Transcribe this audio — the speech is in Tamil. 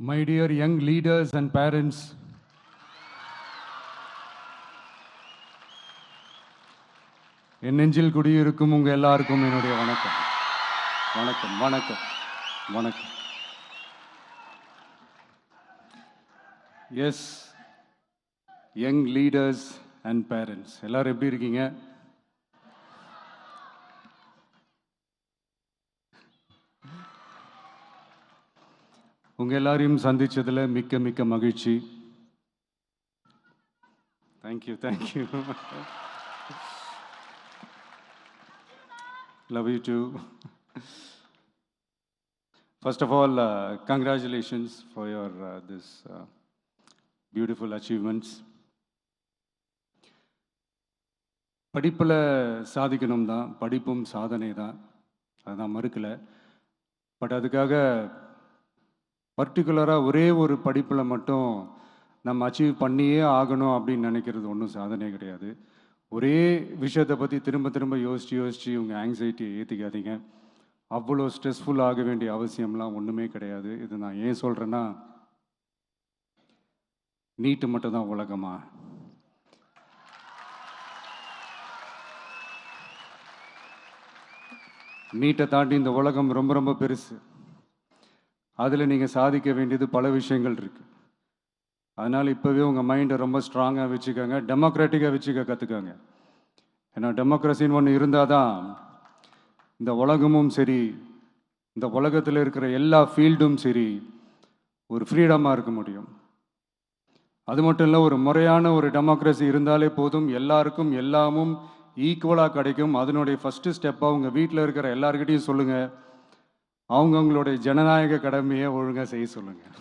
My dear young leaders and parents, என் நெஞ்சில் குடியிருக்கும் உங்கள் எல்லாருக்கும் என்னுடைய வணக்கம். வணக்கம் வணக்கம் வணக்கம். Yes, young leaders and parents எல்லாரும் எப்படி இருக்கீங்க? உங்கள் எல்லாரையும் சந்திச்சதில் மிக்க மிக்க மகிழ்ச்சி. Thank you thank you. Love you too. First of all, congratulations for your this beautiful achievements. படிப்பில் சாதிக்கணும் தான், படிப்பும் சாதனை தான், அதுதான் மறுக்கலை. பட் அதுக்காக பர்டிகுலராக ஒரே ஒரு படிப்பில் மட்டும் நம்ம அச்சீவ் பண்ணியே ஆகணும் அப்படின்னு நினைக்கிறது ஒன்றும் சாதனை கிடையாது. ஒரே விஷயத்தை பற்றி திரும்ப திரும்ப யோசித்து உங்கள் ஆங்ஸைட்டியை ஏற்றிக்காதீங்க. அவ்வளோ ஸ்ட்ரெஸ்ஃபுல் ஆக வேண்டிய அவசியம்லாம் ஒன்றுமே கிடையாது. இது நான் ஏன் சொல்கிறேன்னா, நீட்டு மட்டும்தான் உலகமா? நீட்டை தாண்டி இந்த உலகம் ரொம்ப ரொம்ப பெருசு. அதில் நீங்கள் சாதிக்க வேண்டியது பல விஷயங்கள் இருக்குது. அதனால் இப்போவே உங்கள் மைண்டை ரொம்ப ஸ்ட்ராங்காக வச்சுக்கோங்க, டெமோக்ராட்டிக்காக வச்சுக்க கற்றுக்கோங்க. ஏன்னா டெமோக்ரஸின்னு ஒன்று இருந்தால் தான் இந்த உலகமும் சரி, இந்த உலகத்தில் இருக்கிற எல்லா ஃபீல்டும் சரி, ஒரு ஃப்ரீடமாக இருக்க முடியும். அது மட்டும் இல்லை, ஒரு முறையான ஒரு டெமோக்ரஸி இருந்தாலே போதும், எல்லாருக்கும் எல்லாமும் ஈக்குவலாக கிடைக்கும். அதனுடைய ஃபஸ்ட்டு ஸ்டெப்பாக உங்கள் வீட்டில் இருக்கிற எல்லாருக்கிட்டையும் சொல்லுங்கள், அவங்கவுங்களுடைய ஜனநாயக கடமையை ஒழுங்காக செய்ய சொல்லுங்கள்.